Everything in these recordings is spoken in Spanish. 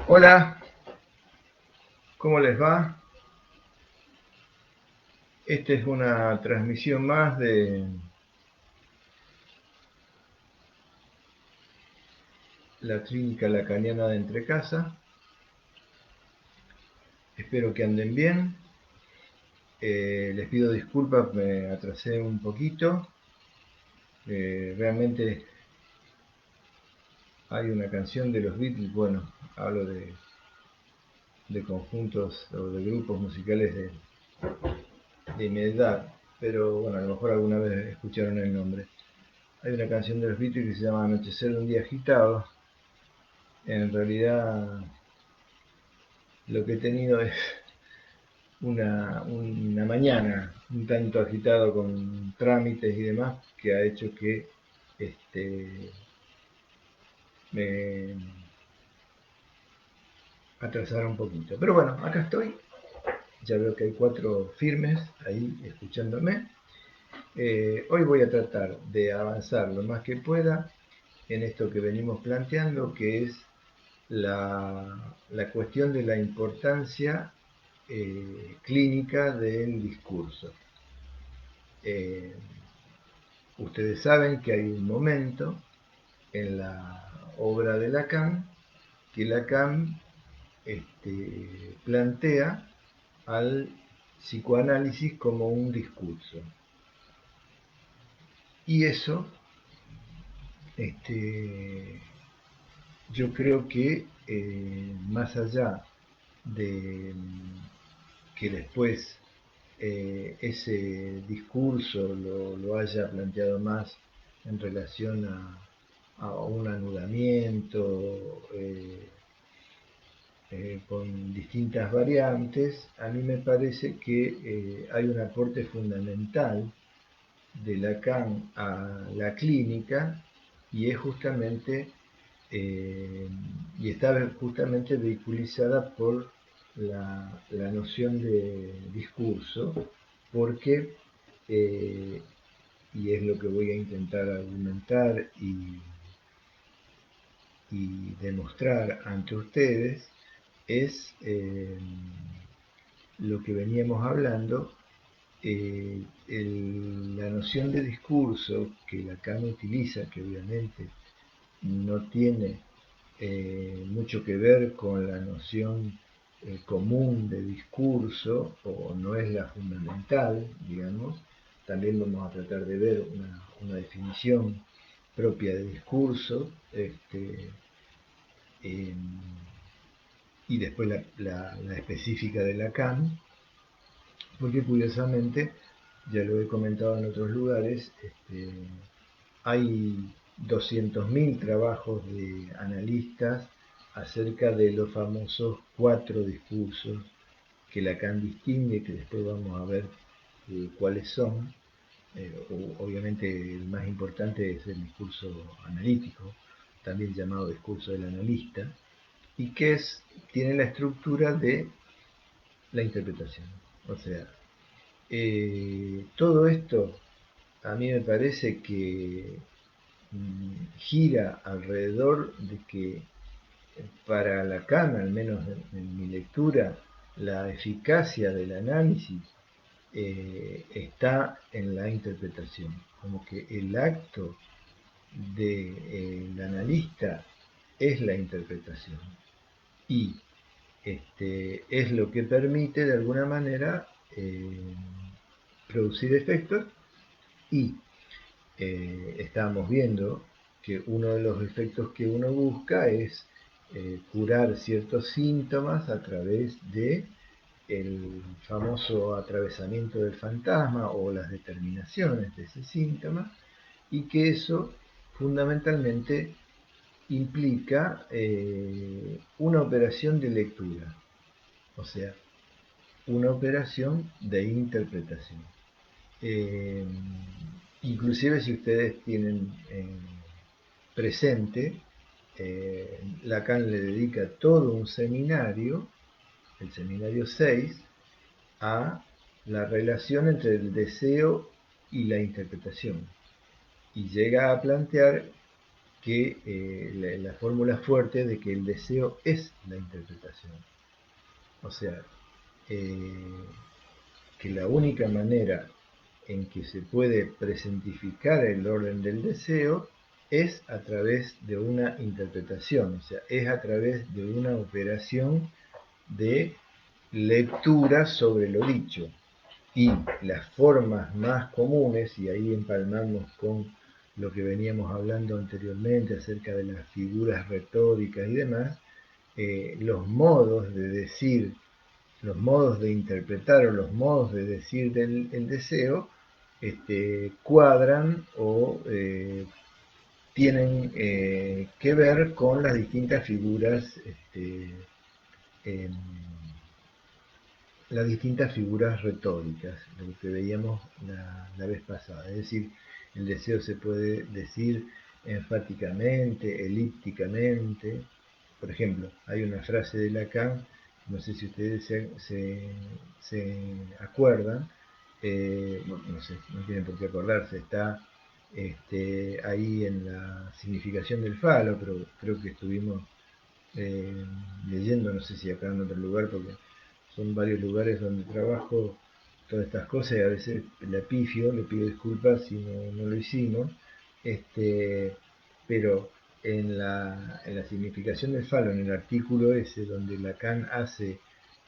Hola, ¿cómo les va? Esta es una transmisión más de la clínica lacaniana de Entrecasa. Espero que anden bien. Les pido disculpas, me atrasé un poquito. Realmente hay una canción de los Beatles, bueno, hablo de conjuntos o de grupos musicales de mi edad, pero bueno, a lo mejor alguna vez escucharon el nombre. Hay una canción de los Beatles que se llama Anochecer de un día agitado. En realidad lo que he tenido es una mañana un tanto agitado con trámites y demás que ha hecho que este, me atrasara un poquito. Pero bueno, acá estoy. Ya veo que hay 4 firmes ahí escuchándome. Hoy voy a tratar de avanzar lo más que pueda en esto que venimos planteando, que es la cuestión de la importancia clínica del discurso. Eh, Ustedes saben que hay un momento en la obra de Lacan que Lacan plantea al psicoanálisis como un discurso. Y eso, este, yo creo que más allá de que después ese discurso lo haya planteado más en relación a un anudamiento con distintas variantes, a mí me parece que hay un aporte fundamental de Lacan a la clínica y es justamente eh, y está justamente vehiculizada por la noción de discurso, porque, eh, y es lo que voy a intentar argumentar y demostrar ante ustedes, es lo que veníamos hablando, la noción de discurso que Lacan utiliza, que obviamente no tiene mucho que ver con la noción común de discurso, o no es la fundamental, digamos. También vamos a tratar de ver una definición propia de discurso, eh, y después la específica de Lacan, porque curiosamente, ya lo he comentado en otros lugares, hay 200.000 trabajos de analistas acerca de los famosos 4 discursos que Lacan distingue, que después vamos a ver cuáles son. Obviamente el más importante es el discurso analítico, también llamado discurso del analista, y que tiene la estructura de la interpretación. O sea, todo esto a mí me parece que gira alrededor de que para Lacan, al menos en mi lectura, la eficacia del análisis está en la interpretación, como que el acto del analista es la interpretación y es lo que permite de alguna manera producir efectos y estábamos viendo que uno de los efectos que uno busca es curar ciertos síntomas a través de el famoso atravesamiento del fantasma o las determinaciones de ese síntoma, y que eso fundamentalmente implica una operación de lectura, o sea, una operación de interpretación. Eh, Inclusive si ustedes tienen presente, Lacan le dedica todo un seminario, el seminario 6, a la relación entre el deseo y la interpretación. Y llega a plantear que la fórmula fuerte de que el deseo es la interpretación. O sea, que la única manera en que se puede presentificar el orden del deseo es a través de una interpretación, o sea, es a través de una operación de lectura sobre lo dicho. Y las formas más comunes, y ahí empalmamos con lo que veníamos hablando anteriormente acerca de las figuras retóricas y demás, los modos de decir, los modos de interpretar o los modos de decir el deseo cuadran o tienen que ver con las distintas figuras em, las distintas figuras retóricas, lo que veíamos la vez pasada. Es decir, el deseo se puede decir enfáticamente, elípticamente. Por ejemplo, hay una frase de Lacan, no sé si ustedes se acuerdan, no sé, no tienen por qué acordarse, está ahí en la significación del falo, pero creo que estuvimos leyendo, no sé si acá en otro lugar, porque son varios lugares donde trabajo todas estas cosas y a veces la pifio, le pido disculpas si no lo hicimos, pero en la significación del falo, en el artículo ese, donde Lacan hace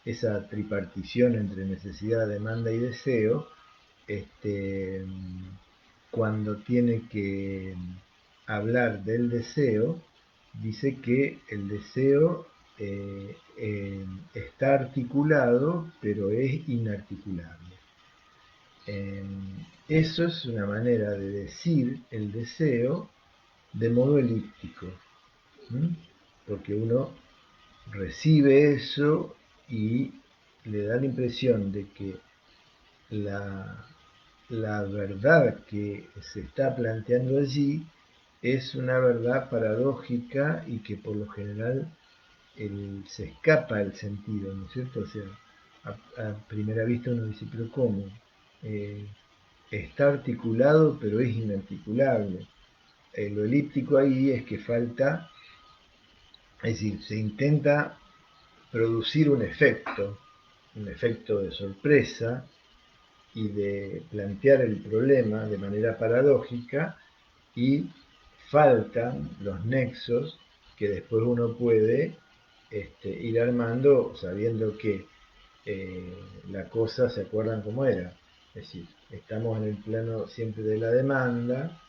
esa tripartición entre necesidad, demanda y deseo, este, cuando tiene que hablar del deseo, dice que el deseo está articulado, pero es inarticulable. Eso es una manera de decir el deseo de modo elíptico, ¿m? Porque uno recibe eso y le da la impresión de que la, la verdad que se está planteando allí es una verdad paradójica y que por lo general se escapa el sentido, ¿no es cierto? O sea, a primera vista uno dice, pero ¿cómo? Eh, Está articulado pero es inarticulable. Lo elíptico ahí es que falta, es decir, se intenta producir un efecto de sorpresa y de plantear el problema de manera paradójica y faltan los nexos que después uno puede ir armando sabiendo que la cosa, ¿se acuerdan cómo era? Es decir, estamos en el plano siempre de la demanda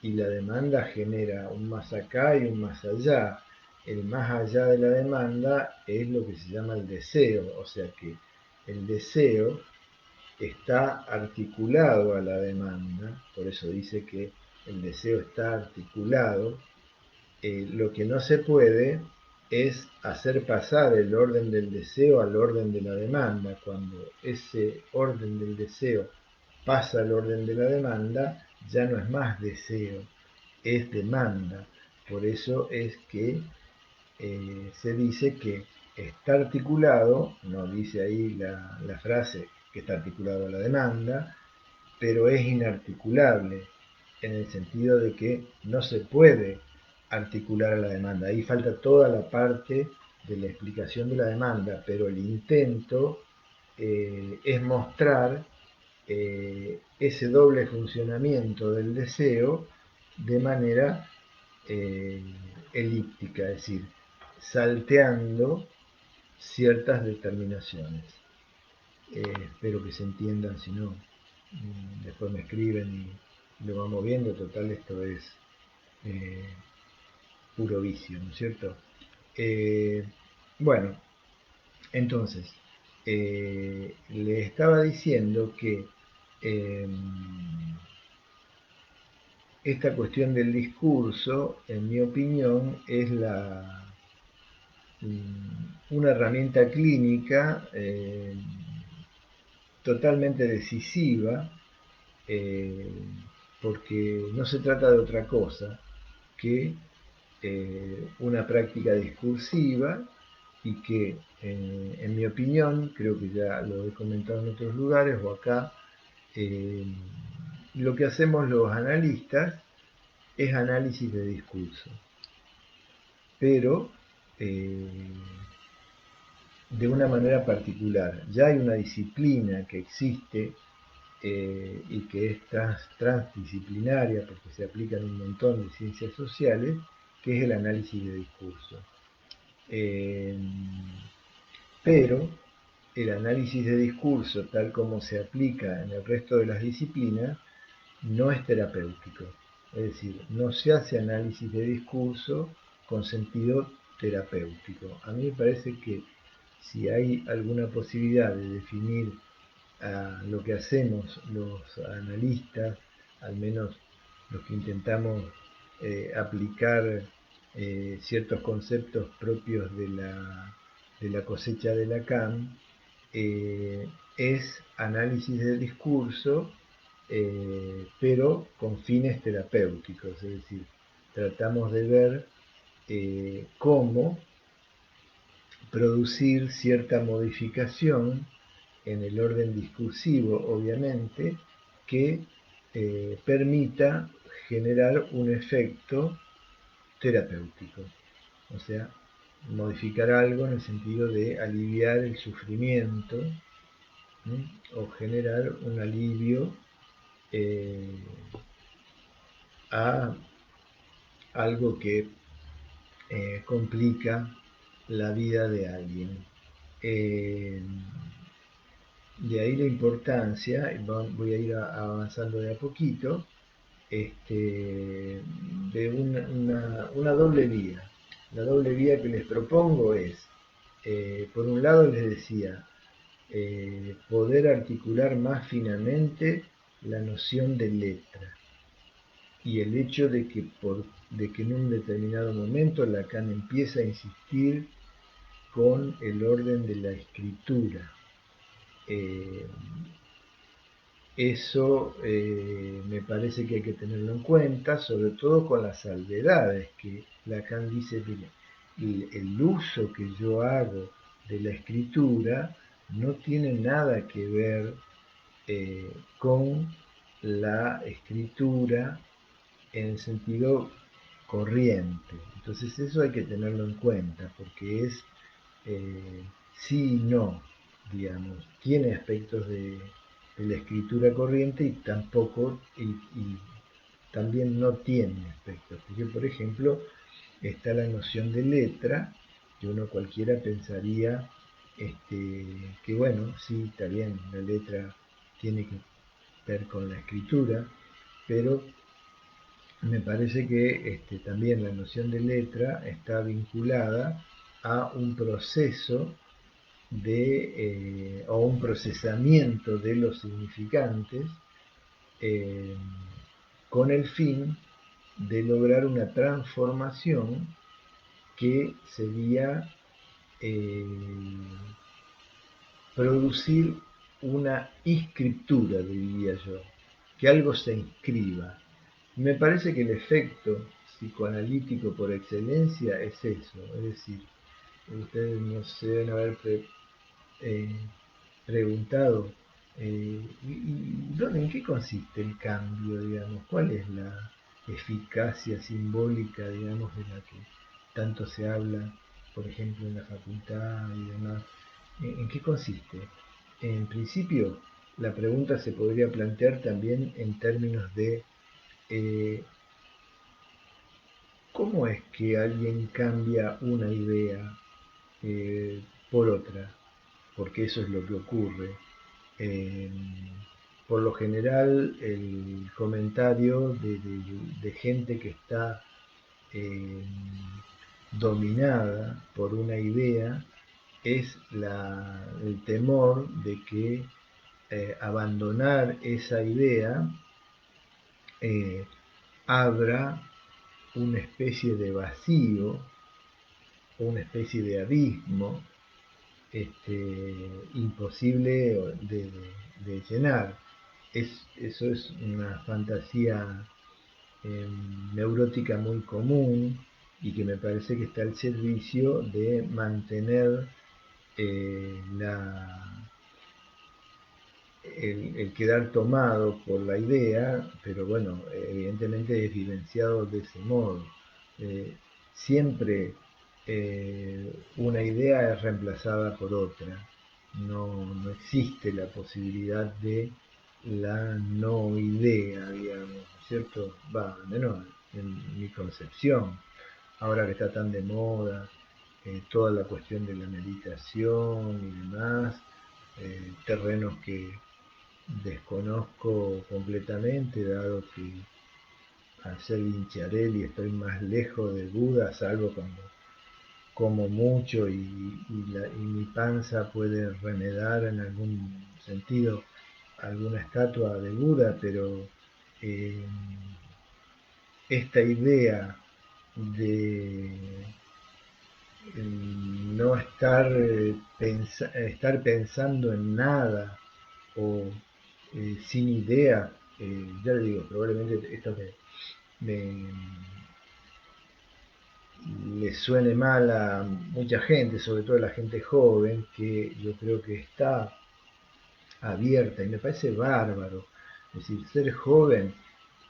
y la demanda genera un más acá y un más allá. El más allá de la demanda es lo que se llama el deseo, o sea que el deseo está articulado a la demanda, por eso dice que el deseo está articulado. Lo que no se puede es hacer pasar el orden del deseo al orden de la demanda. Cuando ese orden del deseo pasa al orden de la demanda, ya no es más deseo, es demanda. Por eso es que se dice que está articulado, no dice ahí la frase que está articulado a la demanda, pero es inarticulable en el sentido de que no se puede articular a la demanda. Ahí falta toda la parte de la explicación de la demanda, pero el intento es mostrar ese doble funcionamiento del deseo de manera eh, elíptica, es decir, salteando ciertas determinaciones. Espero que se entiendan, si no, después me escriben y lo vamos viendo. Total, esto es eh, puro vicio, ¿no es cierto? Eh, bueno, entonces, le estaba diciendo que eh, esta cuestión del discurso, en mi opinión, es una herramienta clínica totalmente decisiva, eh, porque no se trata de otra cosa que una práctica discursiva y que, en mi opinión, creo que ya lo he comentado en otros lugares o acá, lo que hacemos los analistas es análisis de discurso, pero de una manera particular. Ya hay una disciplina que existe y que es transdisciplinaria porque se aplica en un montón de ciencias sociales, que es el análisis de discurso. Pero el análisis de discurso, tal como se aplica en el resto de las disciplinas, no es terapéutico. Es decir, no se hace análisis de discurso con sentido terapéutico. A mí me parece que si hay alguna posibilidad de definir lo que hacemos los analistas, al menos los que intentamos aplicar ciertos conceptos propios de la cosecha de Lacan, es análisis del discurso, pero con fines terapéuticos, es decir, tratamos de ver cómo producir cierta modificación en el orden discursivo, obviamente, que permita generar un efecto terapéutico. O sea, modificar algo en el sentido de aliviar el sufrimiento, ¿sí? O generar un alivio a algo que complica la vida de alguien. De ahí la importancia, voy a ir avanzando de a poquito, de una doble vía. La doble vía que les propongo es, por un lado les decía, poder articular más finamente la noción de letra y el hecho de que en un determinado momento Lacan empieza a insistir con el orden de la escritura. Eso me parece que hay que tenerlo en cuenta, sobre todo con las salvedades que Lacan dice, el uso que yo hago de la escritura no tiene nada que ver con la escritura en el sentido corriente. Entonces eso hay que tenerlo en cuenta porque es sí y no, digamos, tiene aspectos de la escritura corriente y tampoco, y también no tiene aspectos, porque por ejemplo está la noción de letra, que uno cualquiera pensaría que bueno, sí, está bien, la letra tiene que ver con la escritura, pero me parece que también la noción de letra está vinculada a un proceso o un procesamiento de los significantes eh, con el fin de lograr una transformación que sería eh, producir una inscriptura, diría yo, que algo se inscriba. Me parece que el efecto psicoanalítico por excelencia es eso, es decir, ustedes no se deben haber eh, preguntado, ¿en qué consiste el cambio, digamos? ¿Cuál es la eficacia simbólica, digamos, de la que tanto se habla, por ejemplo, en la facultad y demás? ¿En qué consiste? En principio, la pregunta se podría plantear también en términos de eh, ¿cómo es que alguien cambia una idea por otra? Porque eso es lo que ocurre. Eh, por lo general, el comentario de gente que está eh, dominada por una idea es el temor de que abandonar esa idea abra una especie de vacío, una especie de abismo imposible de llenar. Eso es una fantasía neurótica muy común y que me parece que está al servicio de mantener el quedar tomado por la idea, pero bueno, evidentemente es vivenciado de ese modo. Siempre una idea es reemplazada por otra. No existe la posibilidad de la no idea, digamos, ¿cierto? Va, menos en mi concepción, ahora que está tan de moda, toda la cuestión de la meditación y demás, terrenos que desconozco completamente, dado que al ser Vinciarelli estoy más lejos de Buda, salvo cuando como mucho y mi panza puede remedar en algún sentido alguna estatua de Buda, pero eh, esta idea de no estar pensando en nada o sin idea, ya le digo, probablemente esto me, le suene mal a mucha gente, sobre todo a la gente joven, que yo creo que está abierta y me parece bárbaro. Es decir, ser joven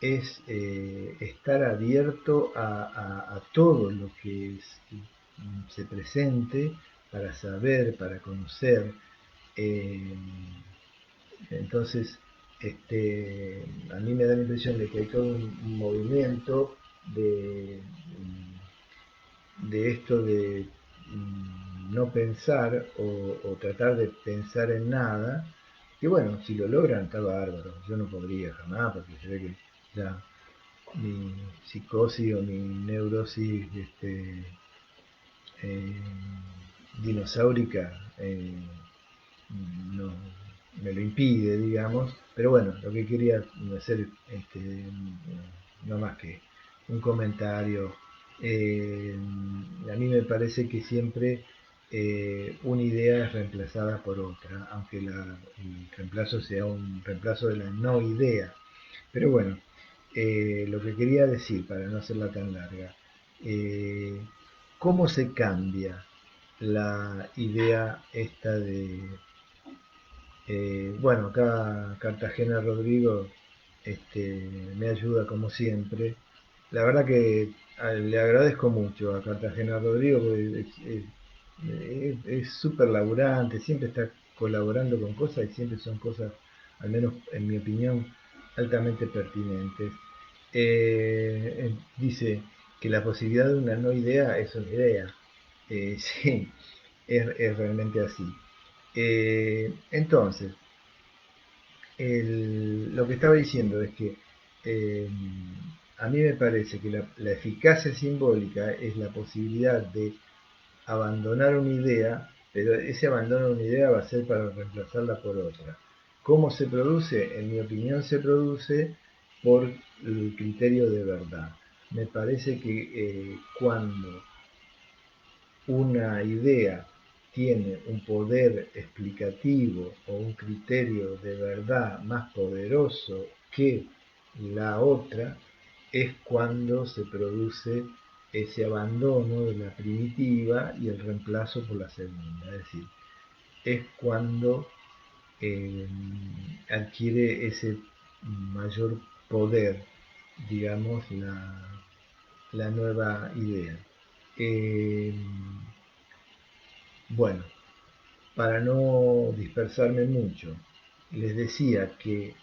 es estar abierto a todo lo que se presente para saber, para conocer. Eh, entonces, a mí me da la impresión de que hay todo un movimiento de, de esto de no pensar o tratar de pensar en nada, que bueno, si lo logran está bárbaro, yo no podría jamás, porque se ve que ya mi psicosis o mi neurosis eh, dinosaurica no, me lo impide, digamos, pero bueno, lo que quería hacer no más que un comentario. A mí me parece que siempre una idea es reemplazada por otra, aunque el reemplazo sea un reemplazo de la no idea. Pero bueno, lo que quería decir, para no hacerla tan larga, eh, ¿cómo se cambia la idea esta de bueno, acá Cartagena Rodrigo me ayuda como siempre. La verdad que le agradezco mucho a Cartagena Rodrigo porque es súper laburante, siempre está colaborando con cosas y siempre son cosas, al menos en mi opinión, altamente pertinentes. Dice que la posibilidad de una no idea es una idea. Sí, es realmente así. Entonces, lo que estaba diciendo es que eh, a mí me parece que la eficacia simbólica es la posibilidad de abandonar una idea, pero ese abandono de una idea va a ser para reemplazarla por otra. ¿Cómo se produce? En mi opinión se produce por el criterio de verdad. Me parece que cuando una idea tiene un poder explicativo o un criterio de verdad más poderoso que la otra, es cuando se produce ese abandono de la primitiva y el reemplazo por la segunda. Es decir, es cuando eh, adquiere ese mayor poder, digamos, la nueva idea. Eh, bueno, para no dispersarme mucho, les decía que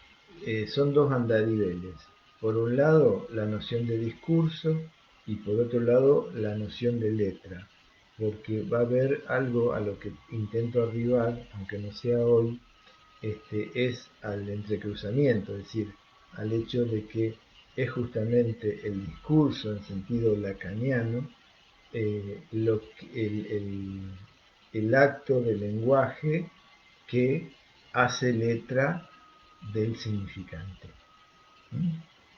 son dos andariveles. Por un lado, la noción de discurso y por otro lado, la noción de letra. Porque va a haber algo a lo que intento arribar, aunque no sea hoy, es al entrecruzamiento, es decir, al hecho de que es justamente el discurso en sentido lacaniano el acto del lenguaje que hace letra del significante. ¿Mm?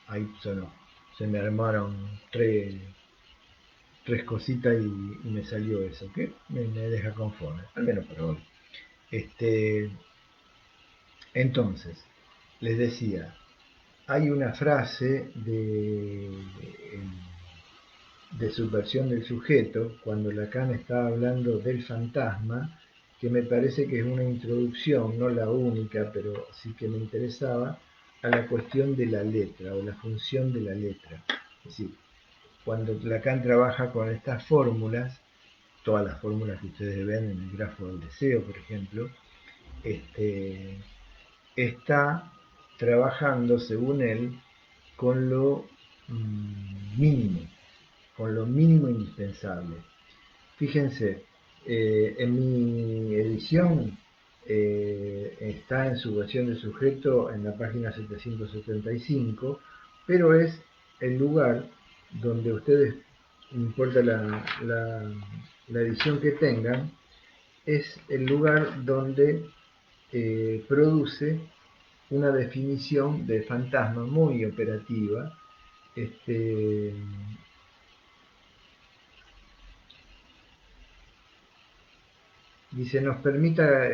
Ahí sonó. Se me armaron tres cositas y me salió eso, que me deja conforme, al menos por hoy. Este, entonces, les decía, hay una frase de subversión del sujeto, cuando Lacan está hablando del fantasma, que me parece que es una introducción, no la única, pero sí que me interesaba, a la cuestión de la letra o la función de la letra. Es decir, cuando Lacan trabaja con estas fórmulas, todas las fórmulas que ustedes ven en el grafo del deseo, por ejemplo, está trabajando, según él, con lo mínimo, con lo mínimo indispensable. Fíjense, en mi edición está en su versión de sujeto en la página 775, pero es el lugar donde ustedes, no importa la edición que tengan, es el lugar donde produce una definición de fantasma muy operativa. Dice, nos permita,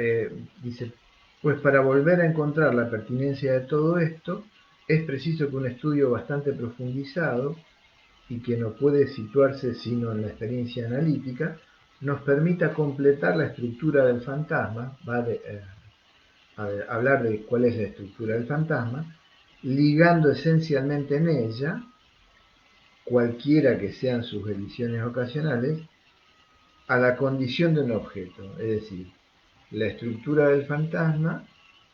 dice, pues para volver a encontrar la pertinencia de todo esto, es preciso que un estudio bastante profundizado y que no puede situarse sino en la experiencia analítica, nos permita completar la estructura del fantasma, a hablar de cuál es la estructura del fantasma, ligando esencialmente en ella, cualquiera que sean sus ediciones ocasionales, a la condición de un objeto. Es decir, la estructura del fantasma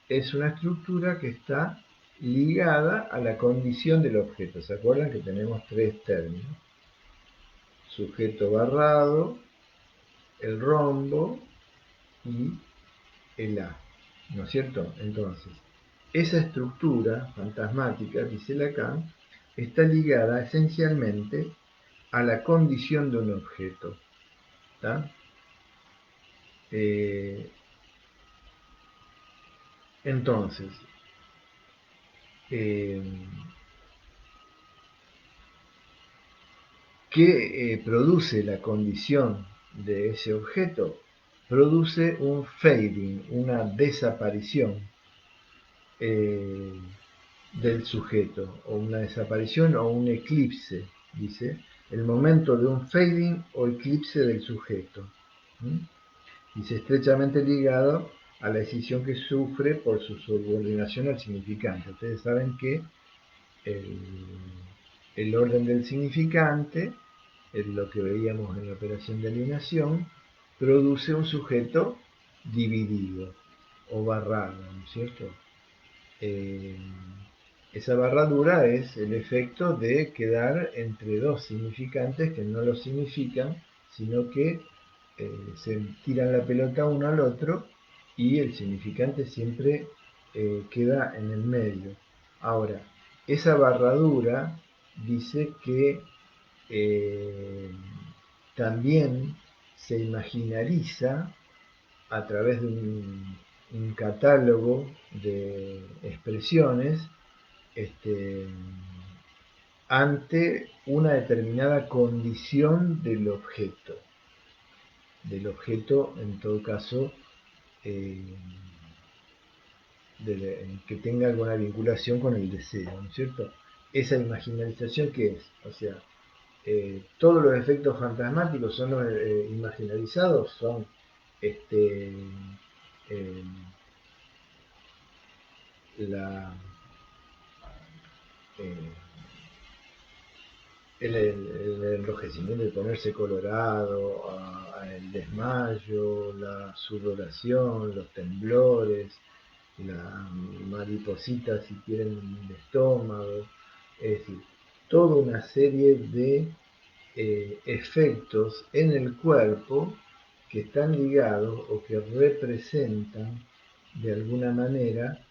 es una estructura que está ligada a la condición del objeto. ¿Se acuerdan que tenemos tres términos? Sujeto barrado, el rombo y el A, ¿no es cierto? Entonces, esa estructura fantasmática, dice Lacan, está ligada esencialmente a la condición de un objeto. ¿Tá? Entonces, eh, ¿qué produce la condición de ese objeto? Produce un fading, una desaparición del sujeto, o una desaparición o un eclipse, dice, el momento de un fading o eclipse del sujeto. Dice, estrechamente ligado a la decisión que sufre por su subordinación al significante. Ustedes saben que el orden del significante, lo que veíamos en la operación de alienación, produce un sujeto dividido o barrado, ¿no es cierto? Esa barradura es el efecto de quedar entre dos significantes que no lo significan, sino que se tiran la pelota uno al otro y el significante siempre queda en el medio. Ahora, esa barradura dice que también se imaginariza a través de un catálogo de expresiones ante una determinada condición del objeto en todo caso eh, que tenga alguna vinculación con el deseo, ¿no es cierto? Esa imaginarización que es, o sea, todos los efectos fantasmáticos son los imaginarizados, son este, eh, la, eh, el enrojecimiento de ponerse colorado, el desmayo, la sudoración, los temblores, la mariposita si quieren el estómago, es decir, toda una serie de efectos en el cuerpo que están ligados o que representan de alguna manera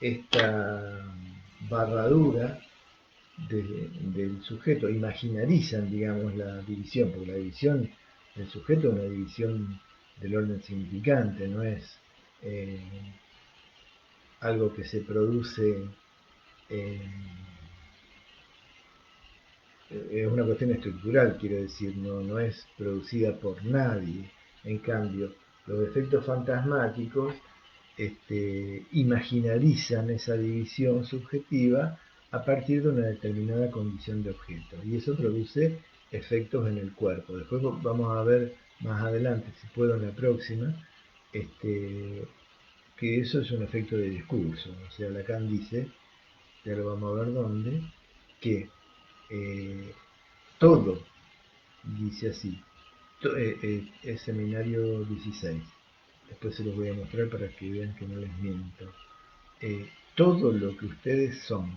esta barradura del sujeto, imaginarizan, digamos, la división, porque la división del sujeto es una división del orden significante, no es eh, algo que se produce, eh, es una cuestión estructural, quiero decir, no es producida por nadie. En cambio, los efectos fantasmáticos imaginarizan esa división subjetiva a partir de una determinada condición de objeto. Y eso produce efectos en el cuerpo. Después vamos a ver más adelante, si puedo en la próxima, que eso es un efecto de discurso. O sea, Lacan dice, ya lo vamos a ver dónde, que todo, dice así, es seminario 16. Después se los voy a mostrar para que vean que no les miento. Todo lo que ustedes son,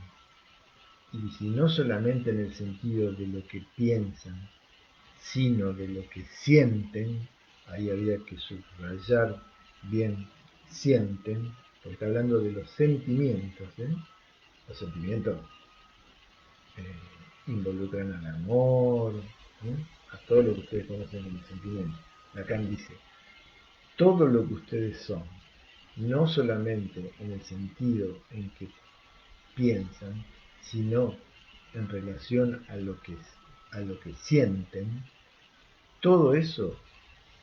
y si no solamente en el sentido de lo que piensan, sino de lo que sienten, ahí habría que subrayar bien sienten, porque está hablando de los sentimientos, ¿eh? Los sentimientos involucran al amor, ¿eh? A todo lo que ustedes conocen como sentimientos. Lacan dice, todo lo que ustedes son, no solamente en el sentido en que piensan, sino en relación a lo que sienten, todo eso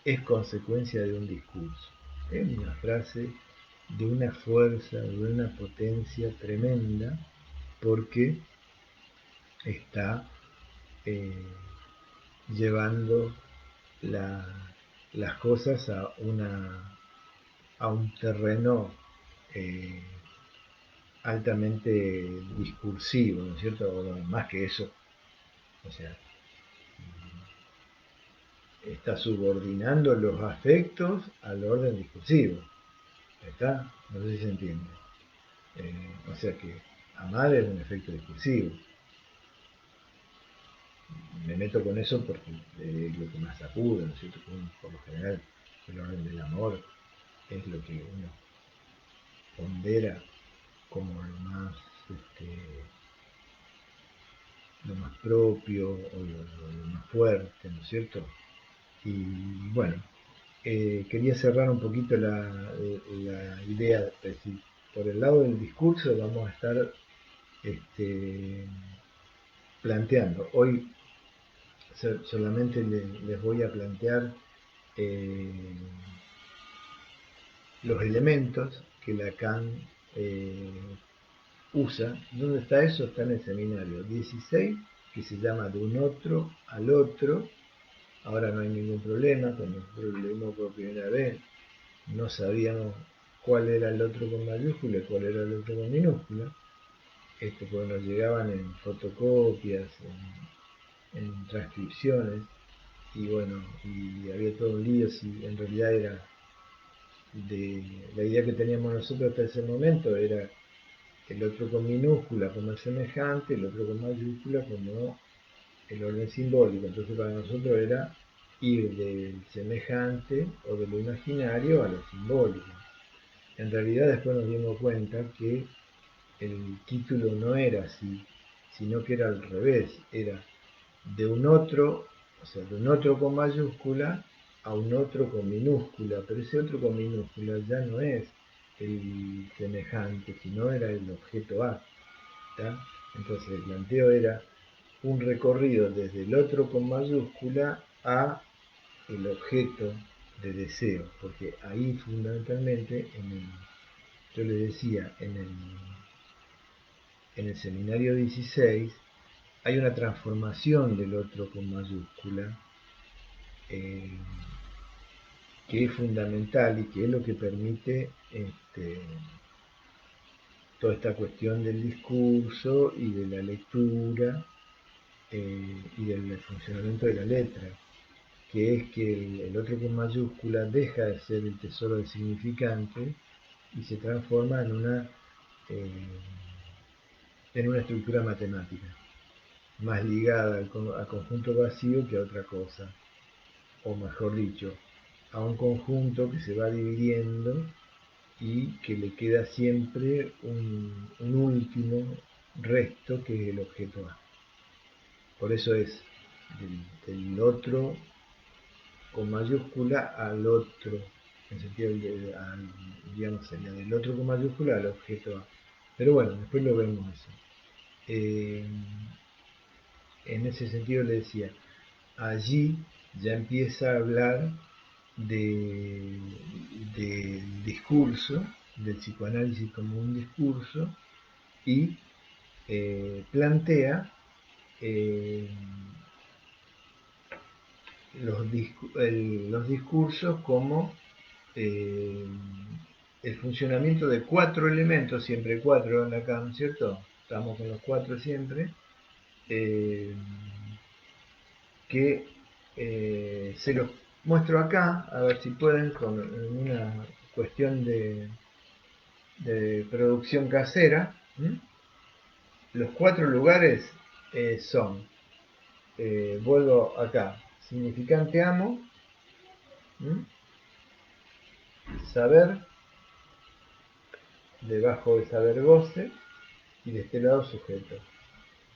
es consecuencia de un discurso. Es una frase de una fuerza, de una potencia tremenda, porque está llevando las cosas a un terreno eh, altamente discursivo, ¿no es cierto? O más que eso, o sea, está subordinando los afectos al orden discursivo. ¿Está? No sé si se entiende. O sea que amar es un efecto discursivo. Me meto con eso porque es lo que más sacude, ¿no es cierto? Por lo general, el orden del amor es lo que uno pondera como lo más propio o lo más fuerte, ¿no es cierto? Y bueno, quería cerrar un poquito la idea, es decir, por el lado del discurso vamos a estar planteando. Hoy solamente les voy a plantear eh, los elementos que Lacan usa. ¿Dónde está eso? Está en el seminario 16, que se llama De un otro al otro. Ahora no hay ningún problema, cuando nosotros lo leímos por primera vez, no sabíamos cuál era el otro con mayúscula y cuál era el otro con minúscula, porque nos llegaban en fotocopias, en transcripciones, y bueno, y había todo un lío si en realidad era de la idea que teníamos nosotros hasta ese momento era el otro con minúscula como el semejante, el otro con mayúscula como el orden simbólico. Entonces para nosotros era ir del semejante o de lo imaginario a lo simbólico. En realidad después nos dimos cuenta que el título no era así, sino que era al revés, era de un otro, o sea, de un otro con mayúscula a un otro con minúscula, pero ese otro con minúscula ya no es el semejante, sino era el objeto A. ¿tá? Entonces el planteo era un recorrido desde el otro con mayúscula a el objeto de deseo, porque ahí fundamentalmente, yo le decía, en el seminario 16 hay una transformación del otro con mayúscula eh, que es fundamental y que es lo que permite toda esta cuestión del discurso y de la lectura y del funcionamiento de la letra, que es que el otro con mayúscula deja de ser el tesoro del significante y se transforma en una estructura matemática, más ligada al conjunto vacío que a otra cosa, o mejor dicho, a un conjunto que se va dividiendo y que le queda siempre un último resto que es el objeto A. Por eso es del otro con mayúscula al otro, en sentido digamos, sería del otro con mayúscula al objeto A. Pero bueno, después lo vemos eso. En ese sentido le decía, allí ya empieza a hablar del discurso, del psicoanálisis como un discurso, y plantea eh, los discursos como el funcionamiento de 4 elementos, siempre 4 en Lacan, ¿cierto? Estamos con los 4 siempre, que se los muestro acá, a ver si pueden, con una cuestión de producción casera. Los 4 lugares son, vuelvo acá, significante amo, saber, debajo de saber goce, y de este lado sujeto.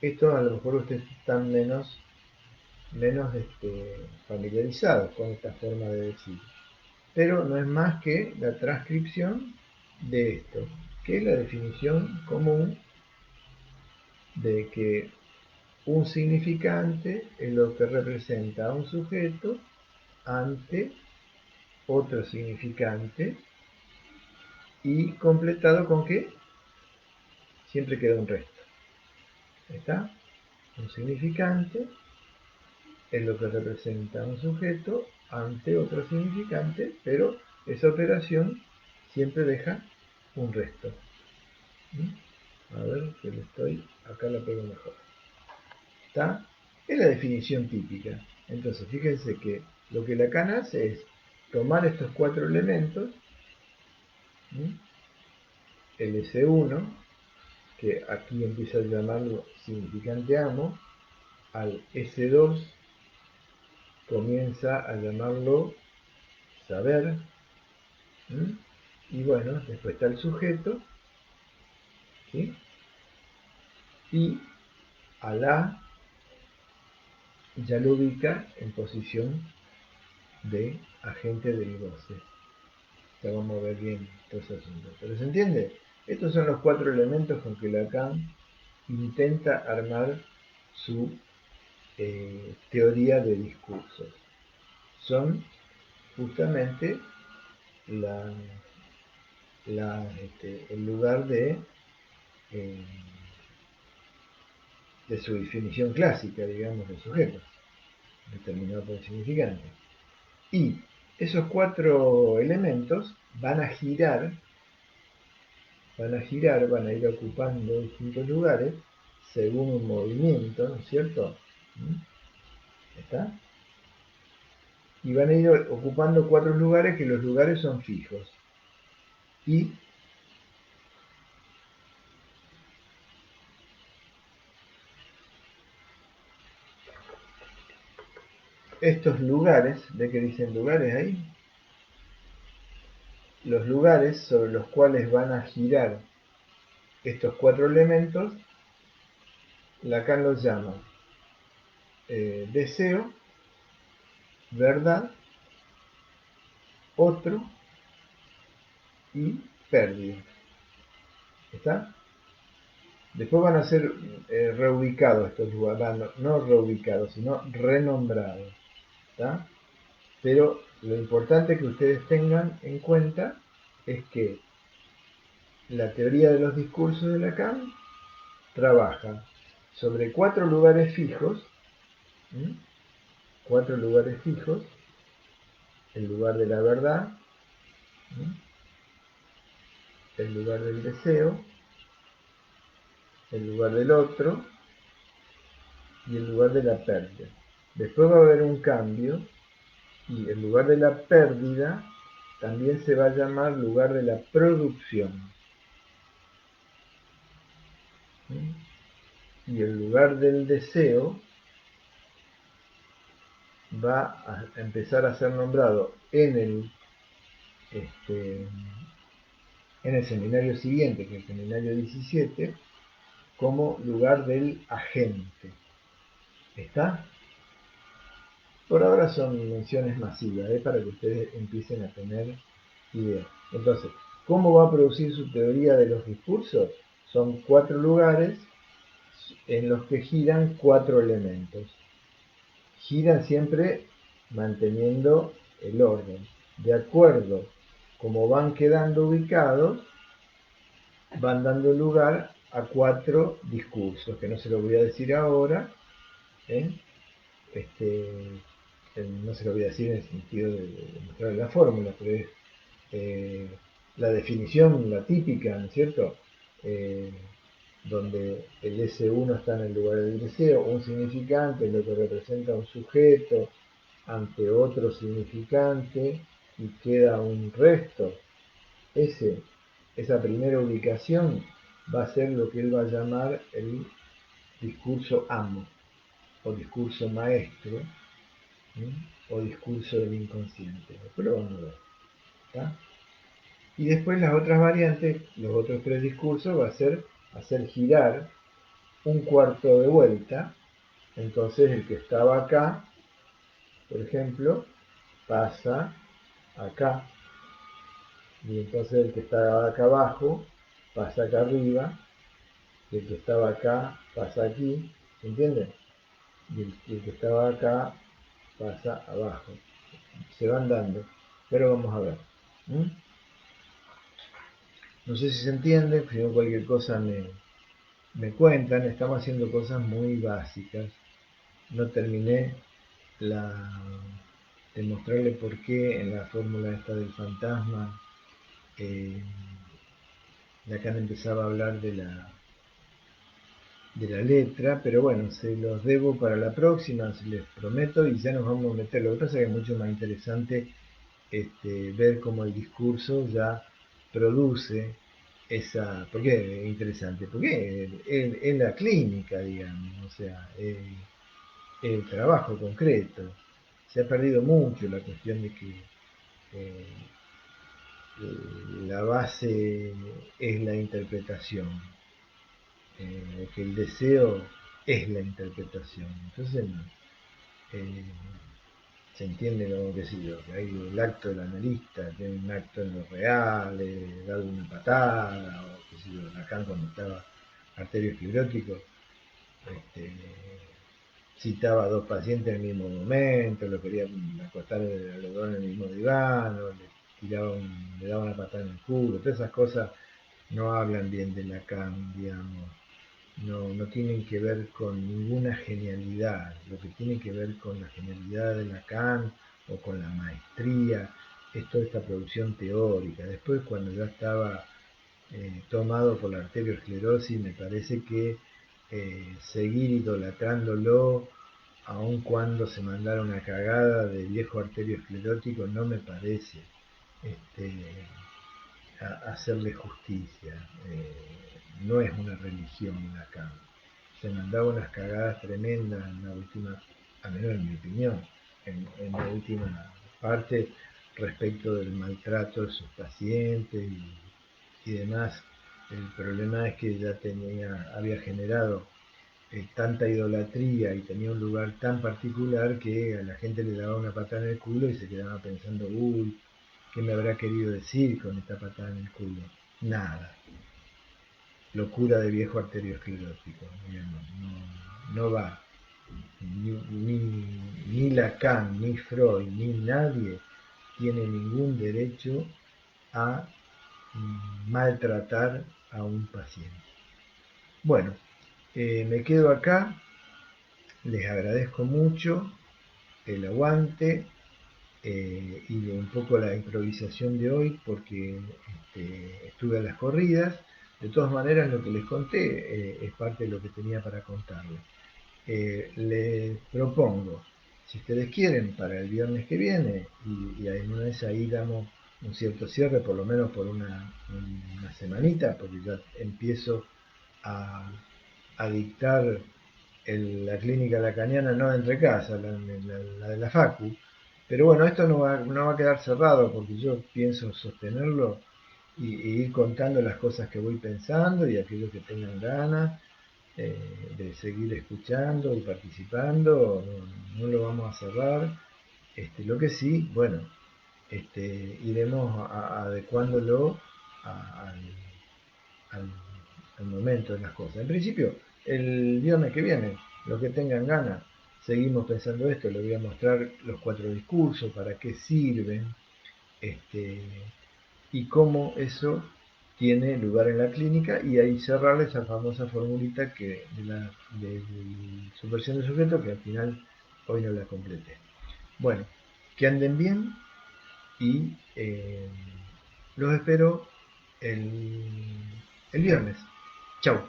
Esto a lo mejor ustedes están menos familiarizados con esta forma de decir, pero no es más que la transcripción de esto, que es la definición común de que un significante es lo que representa a un sujeto ante otro significante, y completado con que siempre queda un resto. ¿Está? Un significante es lo que representa a un sujeto ante otro significante, pero esa operación siempre deja un resto. A ver, que le estoy, acá la pego mejor. ¿Está? Es la definición típica. Entonces, fíjense que lo que Lacan hace es tomar estos 4 elementos, el S1, que aquí empieza a llamarlo significante amo, al S2 comienza a llamarlo saber, y bueno, después está el sujeto, ¿sí? Y al A ya lo ubica en posición de agente del goce. Ya vamos a ver bien todo ese asunto. ¿Pero se entiende? Estos son los 4 elementos con que Lacan intenta armar su teoría de discursos. Son justamente el lugar de su definición clásica, digamos, de sujeto, determinado por el significante. Y esos 4 elementos van a girar, van a ir ocupando distintos lugares según un movimiento, ¿no es cierto? ¿Está? Y van a ir ocupando 4 lugares, que los lugares son fijos. Y estos lugares, ¿ve que dicen lugares ahí? Los lugares sobre los cuales van a girar estos 4 elementos, Lacan los llama deseo, verdad, otro y pérdida. ¿Está? Después van a ser reubicados estos lugares, no reubicados, sino renombrados. ¿Está? Pero lo importante que ustedes tengan en cuenta es que la teoría de los discursos de Lacan trabaja sobre 4 lugares fijos, 4 lugares fijos, el lugar de la verdad, el lugar del deseo, el lugar del otro y el lugar de la pérdida. Después va a haber un cambio, y el lugar de la pérdida también se va a llamar lugar de la producción. Y el lugar del deseo va a empezar a ser nombrado en el seminario siguiente, que es el seminario 17, como lugar del agente. ¿Está? Por ahora son menciones masivas, para que ustedes empiecen a tener idea. Entonces, ¿cómo va a producir su teoría de los discursos? Son 4 lugares en los que giran 4 elementos. Giran siempre manteniendo el orden. De acuerdo como van quedando ubicados, van dando lugar a 4 discursos, que no se lo voy a decir ahora, no se lo voy a decir en el sentido de mostrar la fórmula, pero es la definición, la típica, ¿no es cierto? Eh, donde el S1 está en el lugar del deseo, un significante, lo que representa un sujeto ante otro significante y queda un resto. Esa primera ubicación va a ser lo que él va a llamar el discurso amo o discurso maestro, ¿sí? O discurso del inconsciente. Después lo vamos a ver. ¿Está? Y después las otras variantes, los otros tres discursos, va a ser hacer girar un cuarto de vuelta. Entonces el que estaba acá, por ejemplo, pasa acá. Y entonces el que está acá abajo pasa acá arriba. Y el que estaba acá pasa aquí. ¿Se entiende? Y el que estaba acá pasa abajo. Se van dando. Pero vamos a ver. ¿Mm? No sé si se entiende, si no cualquier cosa me cuentan. Estamos haciendo cosas muy básicas. No terminé de mostrarle por qué en la fórmula esta del fantasma eh, Lacan empezaba a hablar de la letra, pero bueno, se los debo para la próxima, se les prometo, y ya nos vamos a meter. Lo que pasa es que es mucho más interesante ver cómo el discurso ya produce esa. ¿Por qué es interesante? Porque es la clínica, digamos, o sea, el trabajo concreto. Se ha perdido mucho la cuestión de que eh, la base es la interpretación, que el deseo es la interpretación. Entonces, eh, se entiende como que sí, que hay el acto del analista, tiene un acto en lo real, darle una patada, o qué sé yo, Lacan cuando estaba arterio esclerótico, este, citaba a dos pacientes en el mismo momento, lo quería acostar a los dos en el mismo diván, o le daba una patada en el culo, todas esas cosas no hablan bien de Lacan, digamos, no tienen que ver con ninguna genialidad, lo que tiene que ver con la genialidad de Lacan o con la maestría es toda esta producción teórica. Después cuando ya estaba tomado por la arteriosclerosis, me parece que seguir idolatrándolo, aun cuando se mandara una cagada de viejo arteriosclerótico, no me parece hacerle justicia. No es una religión Lacan. Se mandaba unas cagadas tremendas en la última, a menos en mi opinión, en la última parte respecto del maltrato de sus pacientes y demás. El problema es que ya había generado tanta idolatría y tenía un lugar tan particular que a la gente le daba una patada en el culo y se quedaba pensando, uy, ¿qué me habrá querido decir con esta patada en el culo? Nada. Locura de viejo arteriosclerótico. No va. Ni Lacan, ni Freud, ni nadie tiene ningún derecho a maltratar a un paciente. Bueno, me quedo acá, les agradezco mucho el aguante y un poco la improvisación de hoy porque estuve a las corridas. De todas maneras, lo que les conté es parte de lo que tenía para contarles. Les propongo, si ustedes quieren, para el viernes que viene, y en una vez ahí damos un cierto cierre, por lo menos por una semanita, porque ya empiezo a, a dictar la clínica lacaniana, no de entre casa, la de la Facu. Pero bueno, esto no va a quedar cerrado porque yo pienso sostenerlo y ir contando las cosas que voy pensando y aquellos que tengan ganas de seguir escuchando y participando, no lo vamos a cerrar. Lo que sí, bueno, iremos adecuándolo al, al, al momento de las cosas. En principio, el viernes que viene, los que tengan ganas, seguimos pensando esto, les voy a mostrar los cuatro discursos, para qué sirven, y cómo eso tiene lugar en la clínica, y ahí cerrar esa famosa formulita de subversión de sujeto que al final hoy no la completé. Bueno, que anden bien y Los espero el viernes. Chau.